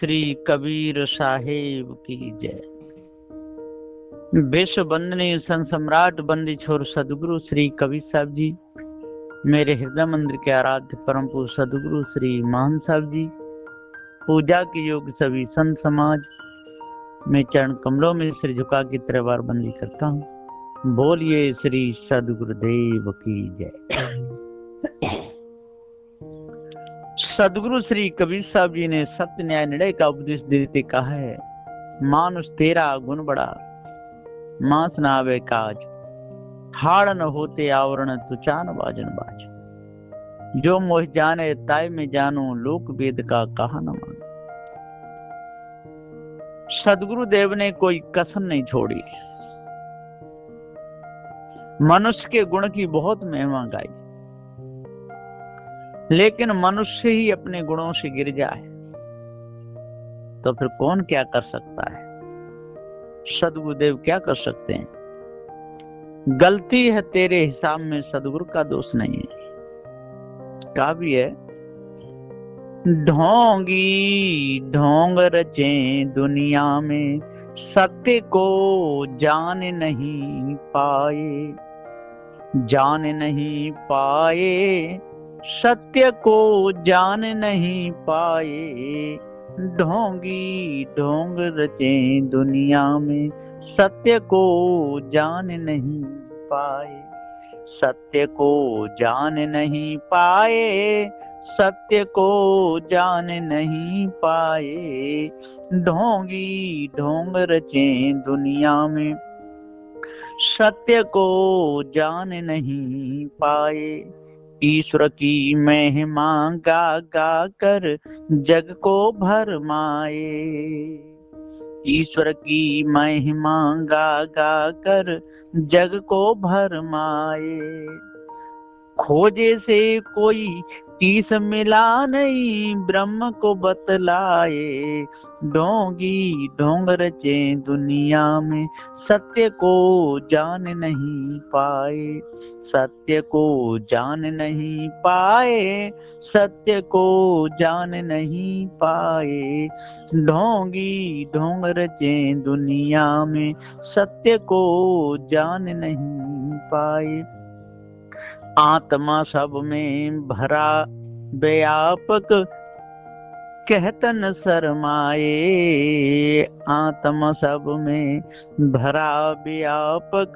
श्री कबीर साहेब की जय। विश्व वंदनीय संत सम्राट बंदी छोर सदगुरु श्री कबीर साहब जी, मेरे हृदय मंदिर के आराध्य परम पूज्य सदगुरु श्री महान साहब जी, पूजा के योग सभी संत समाज, मैं चरण कमलों में सिर झुका के तेरे बार बंदी करता हूँ। बोलिए श्री सदगुरुदेव की जय। सदगुरु श्री कबीर साहब जी ने सत्य न्याय निर्णय का उपदेश देते कहा है, मानुष तेरा गुण बड़ा, मांस न आवे काज, हाड़ न होते आवरण तुचान बाजन बाज। जो मोह जाने ताय में जानू, लोक वेद का कहा न मानो। सदगुरु देव ने कोई कसर नहीं छोड़ी, मनुष्य के गुण की बहुत महिमा गाई, लेकिन मनुष्य ही अपने गुणों से गिर जाए तो फिर कौन क्या कर सकता है। सदगुरुदेव क्या कर सकते हैं? गलती है तेरे हिसाब में, सदगुरु का दोष नहीं है। का भी है, ढोंगी ढोंग रचे दुनिया में, सत्य को जान नहीं पाए, जान नहीं पाए, सत्य को जान नहीं पाए। ढोंगी ढोंग रचे दुनिया में, सत्य को जान नहीं पाए, सत्य को जान नहीं पाए, सत्य को जान नहीं पाए। ढोंगी ढोंग रचे दुनिया में, सत्य को जान नहीं पाए। ईश्वर की महिमा गा गा कर जग को भरमाए, ईश्वर की महिमा गा गा कर जग को भरमाए। खोजे से कोई तीस मिला नहीं, ब्रह्म को बतलाए। ढोंगी ढोंग रचे दुनिया में, सत्य को जान नहीं पाए, सत्य को जान नहीं पाए, सत्य को जान नहीं पाए। ढोंगी ढोंग रचे दुनिया में, सत्य को जान नहीं पाए। आत्मा सब में भरा व्यापक, कहतन शरमाए। आत्मा सब में भरा व्यापक,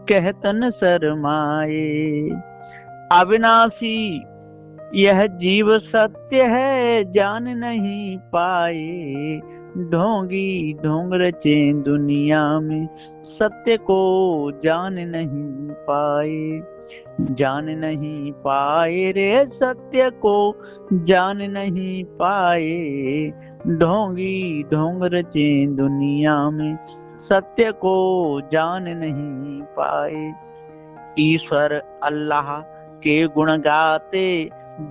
कहतन शरमाए। अविनाशी यह जीव सत्य है, जान नहीं पाए। ढोंगी ढोंग रचे दुनिया में, सत्य को जान नहीं पाए, जान नहीं पाए रे, सत्य को जान नहीं पाए। ढोंगी ढोंग रचे दुनिया में, सत्य को जान नहीं पाए। ईश्वर अल्लाह के गुण गाते,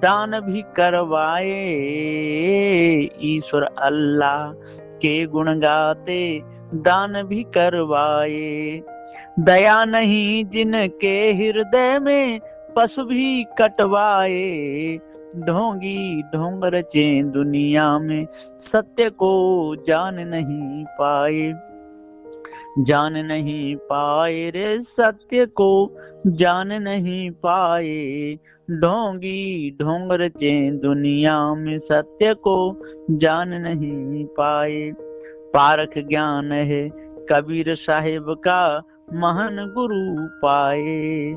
दान भी करवाए। ईश्वर अल्लाह के गुण गाते, दान भी करवाए। दया नहीं जिनके हृदय में, पशु भी कटवाए। ढोंगी ढोंग रचे दुनिया में, सत्य को जान नहीं पाए, जान नहीं पाए रे, सत्य को जान नहीं पाए। ढोंगी ढोंग रचे दुनिया में, सत्य को जान नहीं पाए। पारख ज्ञान है कबीर साहिब का, महान गुरु पाए।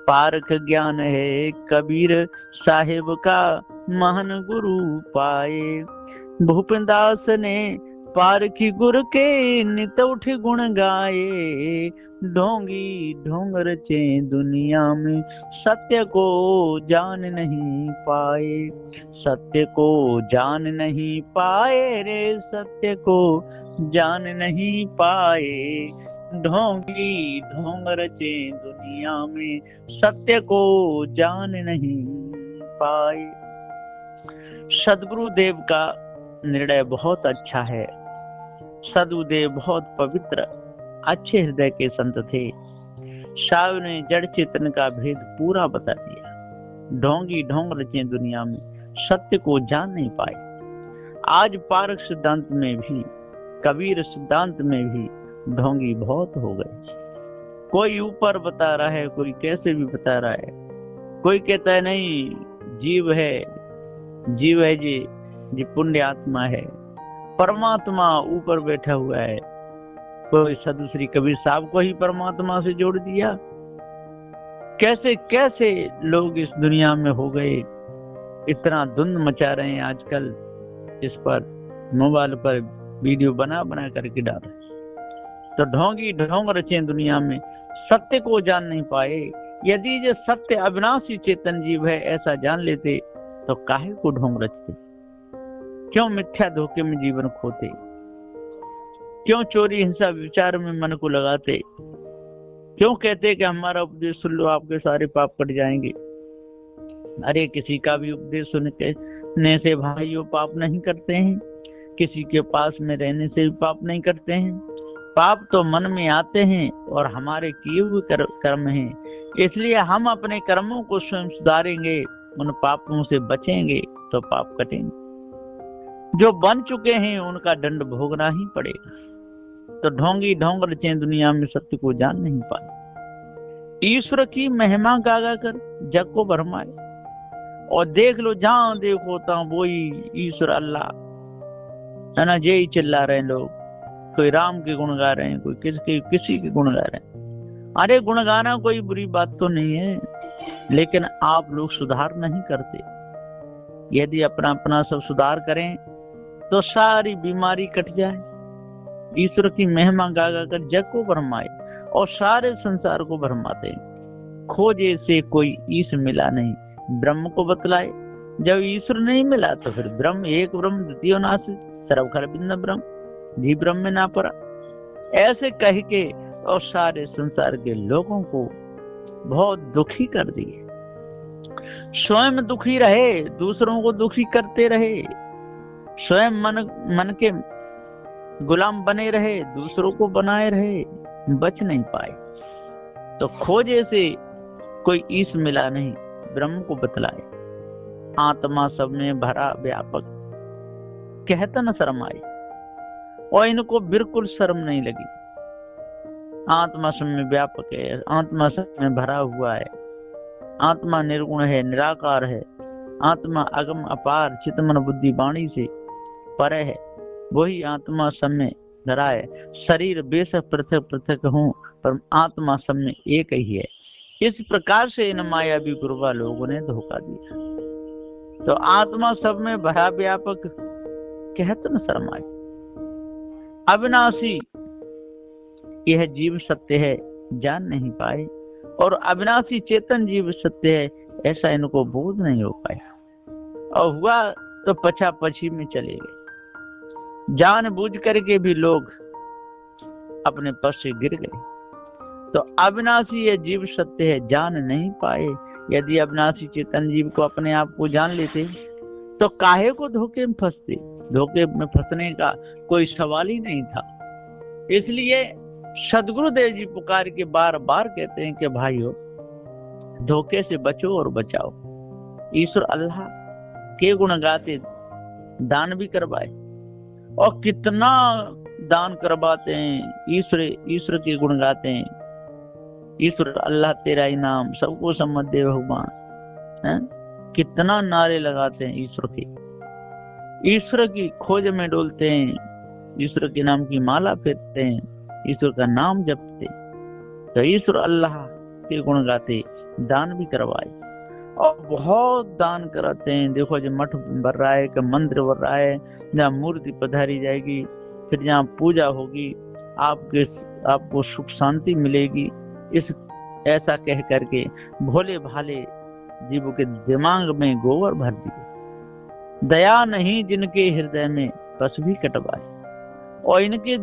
पारख ज्ञान है कबीर साहिब का, महान गुरु पाए। भूपेंदास ने पारखी गुर के, नित उठ गुण गाए। ढोंगी ढोंग रचे दुनिया में, सत्य को जान नहीं पाए, सत्य को जान नहीं पाए रे, सत्य को जान नहीं पाए। ढोंगी ढोंग रचे दुनिया में, सत्य को जान नहीं पाए। सदगुरु देव का निर्णय बहुत अच्छा है। सदगुरुदेव बहुत पवित्र अच्छे हृदय के संत थे। साहब ने जड़ चेतन का भेद पूरा बता दिया। ढोंगी ढोंग रचे दुनिया में, सत्य को जान नहीं पाए। आज पारक सिद्धांत में भी, कबीर सिद्धांत में भी ढोंगी बहुत हो गए। कोई ऊपर बता रहा है, कोई कैसे भी बता रहा है। कोई कहता है नहीं, जीव है जी पुण्य आत्मा है, परमात्मा ऊपर बैठा हुआ है। कोई साधु श्री कबीर साहब को ही परमात्मा से जोड़ दिया। कैसे कैसे लोग इस दुनिया में हो गए, इतना धुंध मचा रहे हैं आजकल। इस पर मोबाइल पर वीडियो बना बना करके डाल रहे। तो ढोंगी ढोंग रचे दुनिया में, सत्य को जान नहीं पाए। यदि ये सत्य अविनाशी चेतन जीव है ऐसा जान लेते तो काहे को ढोंग रचते? क्यों मिथ्या धोखे में जीवन खोते? क्यों चोरी हिंसा विचार में मन को लगाते? क्यों कहते कि हमारा उपदेश सुन लो आपके सारे पाप कट जाएंगे? अरे किसी का भी उपदेश सुनने से भाइयों पाप नहीं करते हैं, किसी के पास में रहने से भी पाप नहीं करते हैं। पाप तो मन में आते हैं और हमारे किए हुए कर्म हैं। इसलिए हम अपने कर्मों को स्वयं सुधारेंगे, उन पापों से बचेंगे तो पाप कटेंगे। जो बन चुके हैं उनका दंड भोगना ही पड़ेगा। तो ढोंगी ढोंग रचे दुनिया में, सत्य को जान नहीं पाए। ईश्वर की महिमा गा कर जग को भरमाए। और देख लो जहां देखो तहां वही ईश्वर अल्लाह है ना, यही चिल्ला रहे हैं लोग। कोई राम के गुण गा रहे हैं, कोई किसी के गुण गा रहे हैं। अरे गुण गाना कोई बुरी बात तो नहीं है, लेकिन आप लोग सुधार नहीं करते। यदि अपना अपना सब सुधार करें तो सारी बीमारी कट जाए। ईश्वर की महिमा गा गा कर जग को भरमाए और सारे संसार को भरमाते। खोजे से कोई ईश मिला नहीं, ब्रह्म को बतलाए। जब ईश्वर नहीं मिला तो फिर ब्रह्म एक ब्रह्म द्वितीय नास्ति सर्वखर भिन्न ब्रह्म, भी ब्रह्म में ना पड़ा। ऐसे कह के और सारे संसार के लोगों को बहुत दुखी कर दिए। स्वयं दुखी रहे, दूसरों को दुखी करते रहे। स्वयं मन के गुलाम बने रहे, दूसरों को बनाए रहे, बच नहीं पाए। तो खोजे से कोई ईश मिला नहीं, ब्रह्म को बतलाए। आत्मा सब में भरा व्यापक, कहता न शर्म आई। और इनको बिल्कुल शर्म नहीं लगी। आत्मा सब में व्यापक है, आत्मा सब में भरा हुआ है। आत्मा निर्गुण है, निराकार है। आत्मा अगम अपार चितमन बुद्धि वाणी से परे है। वही आत्मा सब में धरा है। शरीर बेशक पृथक पृथक हूँ, पर आत्मा सब में एक ही है। इस प्रकार से इन मायावी गुरुवा लोगों ने धोखा दिया। तो आत्मा सब में भरा व्यापक, कहते न शर्म आई। अविनाशी यह जीव सत्य है, जान नहीं पाए। और अविनाशी चेतन जीव सत्य है, ऐसा इनको बोध नहीं हो पाया। और हुआ तो पछा पछी में चले गए। जान बूझ करके भी लोग अपने पद से गिर गए। तो अविनाशी यह जीव सत्य है, जान नहीं पाए। यदि अविनाशी चेतन जीव को अपने आप को जान लेते तो काहे को धोखे में फंसते? धोखे में फंसने का कोई सवाल ही नहीं था। इसलिए सदगुरुदेव जी पुकार के बार बार कहते हैं कि भाइयों, धोखे से बचो और बचाओ। ईश्वर अल्लाह के गुण गाते, दान भी करवाए। और कितना दान करवाते हैं, ईश्वर के गुण गाते हैं। ईश्वर अल्लाह तेरा ही नाम, सबको सम्मत दे भगवान। कितना नारे लगाते हैं ईश्वर के। ईश्वर की खोज में डोलते हैं, ईश्वर के नाम की माला फेरते हैं, ईश्वर का नाम जपते। तो ईश्वर अल्लाह के गुण गाते, दान भी करवाए। और बहुत दान कराते हैं। देखो जो मठ भर रहा है, मंदिर भर रहा है, जहाँ मूर्ति पधारी जाएगी, फिर जहाँ पूजा होगी, आपको सुख शांति मिलेगी। ऐसा कह करके भोले भाले जीवों के दिमाग में गोबर भर दिए। दया नहीं जिनके हृदय में, पशु भी कटवाए। और इनके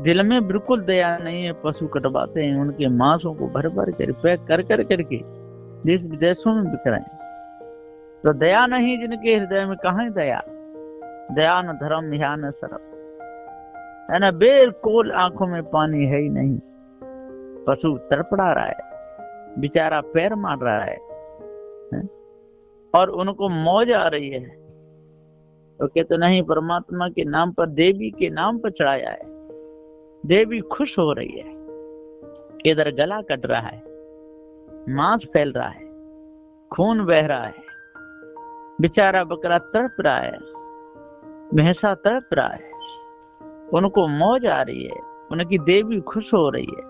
दिल में बिल्कुल दया नहीं है, पशु कटवाते हैं। उनके मांसों को भर भर कर पैक कर करके देश विदेशों में बिक रहे हैं। तो दया नहीं जिनके हृदय में, कहाँ है दया? दया न धर्म या न शरम, है ना। बिल्कुल आंखों में पानी है ही नहीं। पशु तड़पड़ा रहा है, बेचारा पैर मार रहा है? और उनको मौज आ रही है। तो कहते नहीं, परमात्मा के नाम पर, देवी के नाम पर चढ़ाया है। देवी खुश हो रही है। इधर गला कट रहा है, मांस फैल रहा है, खून बह रहा है, बेचारा बकरा तड़प रहा है, भैंसा तड़प रहा है, उनको मौज आ रही है, उनकी देवी खुश हो रही है।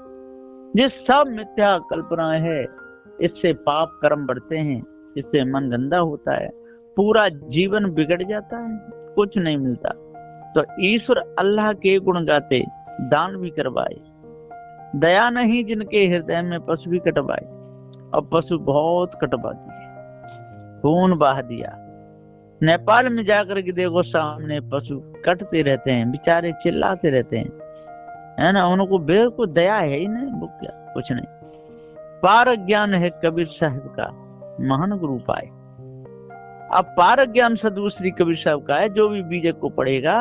ये सब मिथ्या कल्पनाएं है। इससे पाप कर्म बढ़ते हैं, इससे मन गंदा होता है, पूरा जीवन बिगड़ जाता है, कुछ नहीं मिलता। तो ईश्वर अल्लाह के गुण गाते, दान भी करवाए, दया नहीं जिनके हृदय में पशु भी कटवाए। अब पशु बहुत कटवा दिए, खून बहा दिया। नेपाल में जाकर के देखो, सामने पशु कटते रहते हैं, बेचारे चिल्लाते रहते हैं, है ना। उनको बिल्कुल दया है ही नहीं, वो क्या, कुछ नहीं। पार ज्ञान है कबीर साहब का, महान गुरु पाए। अब पार ज्ञान सदगुरु श्री कबीर साहब का है। जो भी बीजक को पढ़ेगा,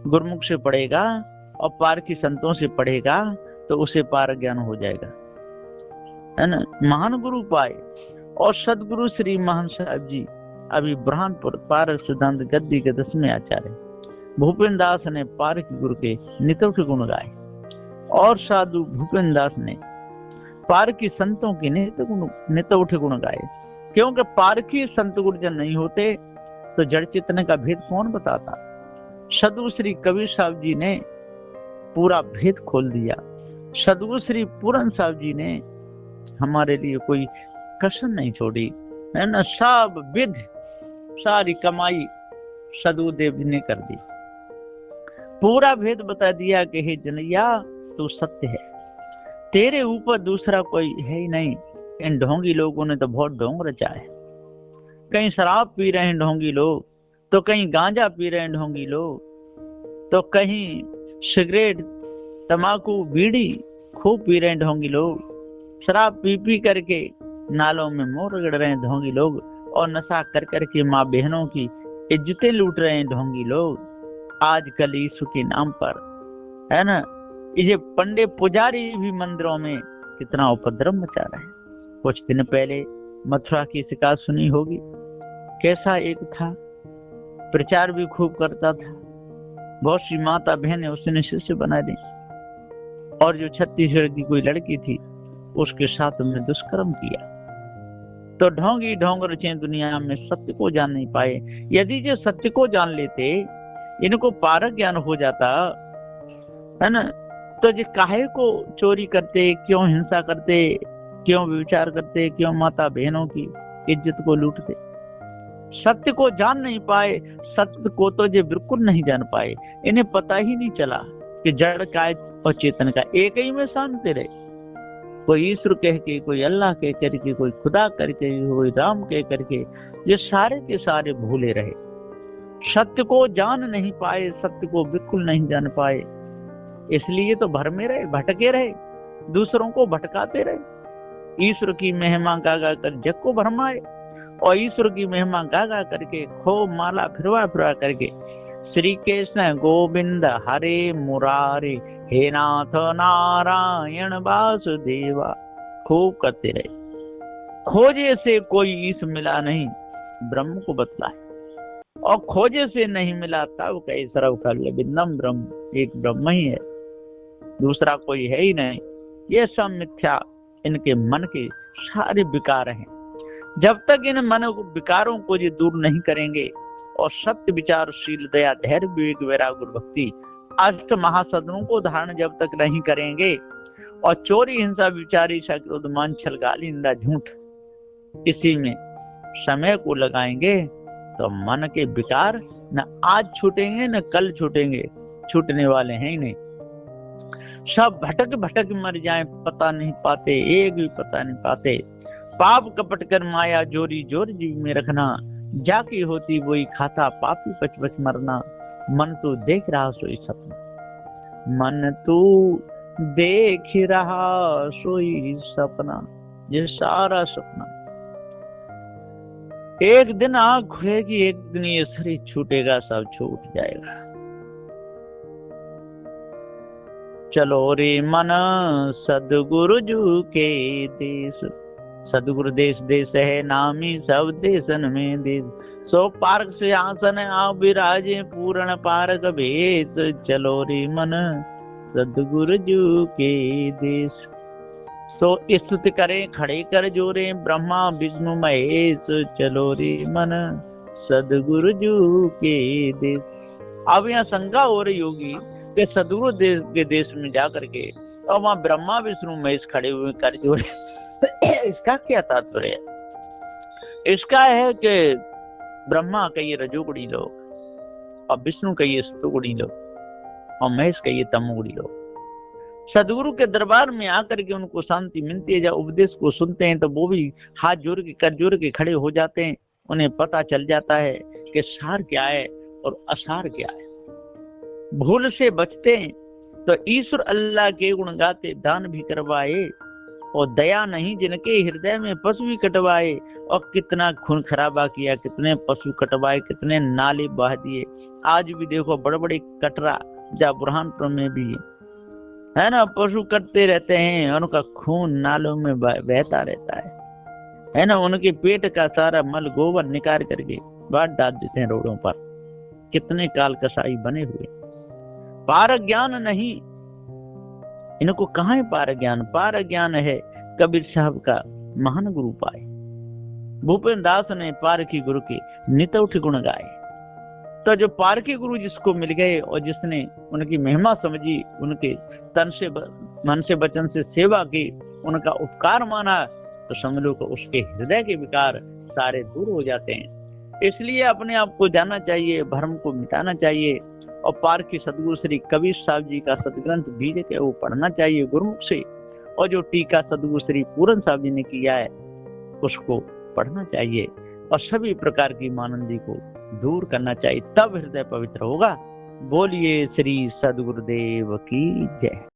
गुरुमुख से पढ़ेगा और पार की संतों से पढ़ेगा, तो उसे पार ज्ञान हो जाएगा, है ना। महान गुरु पाए। और सदगुरु श्री महान साहब जी अभी बुरहानपुर पार सिद्धांत गद्दी के 10वें आचार्य भूपेन्द्र दास ने पार की गुरु के नितौठ गुण गाए, और साधु भूपेन्द्र दास ने पार की संतों के नितौठ गुण गाए। क्योंकि पार की संत गुरुजन नहीं होते तो जड़ चेतन का भेद कौन बताता। सदगुरु श्री कबीर साहब जी ने पूरा भेद खोल दिया। सदगुरु श्री पूरन साहब जी ने हमारे लिए कोई कसर नहीं छोड़ी, है ना। सब विध, सारी कमाई सदगुरुदेव जी ने कर दी। पूरा भेद बता दिया कि हे जनैया, तू सत्य है, तेरे ऊपर दूसरा कोई है ही नहीं। इन ढोंगी लोगों ने तो बहुत ढोंग रचा है। कहीं शराब पी रहे हैं ढोंगी लोग, तो कहीं गांजा पी रहे हैं ढोंगी लोग, तो कहीं सिगरेट, तंबाकू, बीड़ी खूब पी रहे हैं ढोंगी लोग। शराब पी पी करके नालों में मोर रगड़ रहे हैं ढोंगी लोग, और नशा कर करके माँ बहनों की इज्जतें लूट रहे हैं ढोंगी लोग। आजकल यीशु के नाम पर, है ना, ये पंडे पुजारी भी मंदिरों में कितना उपद्रव मचा रहे हैं। कुछ दिन पहले मथुरा की शिकायत सुनी होगी, कैसा एक था, प्रचार भी खूब करता था, बहुत सी माता बहनें उसने शिष्य बना दी, और जो छत्तीसगढ़ की कोई लड़की थी उसके साथ में दुष्कर्म किया। तो ढोंगी ढोंग रचे दुनिया में, सत्य को जान नहीं पाए। यदि जो सत्य को जान लेते, इनको पारक ज्ञान हो जाता, है ना, तो ये काहे को चोरी करते, क्यों हिंसा करते, क्यों विचार करते, क्यों माता बहनों की इज्जत को लूटते। सत्य को जान नहीं पाए, सत्य को तो ये बिल्कुल नहीं जान पाए। इन्हें पता ही नहीं चला कि जड़ का और चेतन का एक ही में शांति रहे। कोई ईश्वर कह के, कोई अल्लाह कह करके, कोई खुदा करके, कोई राम कह करके, ये सारे के सारे भूले रहे। सत्य को जान नहीं पाए, सत्य को बिल्कुल नहीं जान पाए, इसलिए तो भरमे रहे, भटके रहे, दूसरों को भटकाते रहे। ईश्वर की महिमा गा गा कर जग को भरमाए, और ईश्वर की महिमा गा गा करके खूब माला फिरवा फिरवा करके श्री कृष्ण गोविंद हरे मुरारे हे नाथ नारायण वासुदेवा खूब करते रहे। खोजे से कोई ईश मिला नहीं, ब्रह्म को बतलाए, और खोजे से नहीं मिला तब कई सर्व कर ले बिंदम ब्रह्म, एक ब्रह्म ही है, दूसरा कोई है ही नहीं। ये सब मिथ्या, इनके मन के सारे विकार हैं। जब तक इन मन विकारों को ये दूर नहीं करेंगे, और सत्य विचार शील दया धैर्य विवेक वैराग्य गुरु भक्ति अष्ट महासदनों को धारण जब तक नहीं करेंगे, और चोरी हिंसा विचारी क्रोध मान छल गाली निंदा झूठ इसी में समय को लगाएंगे, तो मन के विकार न आज छूटेंगे न कल छूटेंगे, छूटने वाले हैं ही नहीं। सब भटक भटक मर जाएं, पता नहीं पाते, एक भी पता नहीं पाते। पाप कपट कर माया जोरी जोर जीव में रखना, जाकी होती वही खाता पापी पच पच मरना। मन तू देख रहा सोई सपना, मन तू देख रहा सोई सपना, ये सारा सपना। एक दिन आँख खुलेगी, एक दिन ये शरीर छूटेगा, सब छूट जाएगा। चलो रे मन सदगुरु जू के देश, सदगुरु देश देश है नामी, सब देशन में देश। सो पार्क से आसन आओ विराजे, पूर्ण पारक भेष, चलो रे मन सदगुरु जू के देश। तो स्तुति करें खड़े कर जोरे, ब्रह्मा विष्णु महेश, चलो रे मन सदगुरु जू के देश। अब यहाँ शंका हो रही होगी कि सदगुरु देश के देश में जाकर के और वहाँ ब्रह्मा विष्णु महेश खड़े हुए कर जोड़े, इसका क्या तात्पर्य है? इसका है कि ब्रह्मा कहिए रजोगुणी लोग और विष्णु कहिए सतोगुणी लोग और महेश कहिए तमोगुणी लोग। सदगुरु के दरबार में आकर के उनको शांति मिलती है। जब उपदेश को सुनते हैं तो वो भी हाथ जोड़ के कर जोड़ के खड़े हो जाते हैं। उन्हें पता चल जाता है कि सार क्या है और असार क्या है। भूल से बचते हैं तो ईश्वर अल्लाह के गुण गाते, दान भी करवाए और दया नहीं जिनके हृदय में पशु भी कटवाए। और कितना खून खराबा किया, कितने पशु कटवाए, कितने नाले बहा दिए। आज भी देखो बड़े बड़े कटरा जहाँ बुरहानपुर में भी है ना, पशु कटते रहते हैं, उनका खून नालों में बहता रहता है ना। उनके पेट का सारा मल गोबर निकाल करके बाहर डाल देते हैं रोडों पर। कितने काल कसाई बने हुए। पार ज्ञान नहीं, इनको कहाँ है पार ज्ञान? पार ज्ञान है कबीर साहब का महान गुरु पाए। भूपेन दास ने पार की गुरु के नितौठ गुण गाए। तो जो पार के गुरु जिसको मिल गए और जिसने उनकी महिमा समझी, उनके तन से मन से वचन से सेवा की, उनका उपकार माना, तो समझ लो कि उसके हृदय के विकार सारे दूर हो जाते हैं। इसलिए अपने आप को जानना चाहिए, भ्रम को मिटाना चाहिए और पार की सदगुरु श्री कबीर साहब जी का सदग्रंथ बीज के वो पढ़ना चाहिए गुरुमुख से। और जो टीका सदगुरु श्री पूरन साहब जी ने किया है उसको पढ़ना चाहिए और सभी प्रकार की मानंदी को दूर करना चाहिए, तब हृदय पवित्र होगा। बोलिए श्री सदगुरुदेव की जय।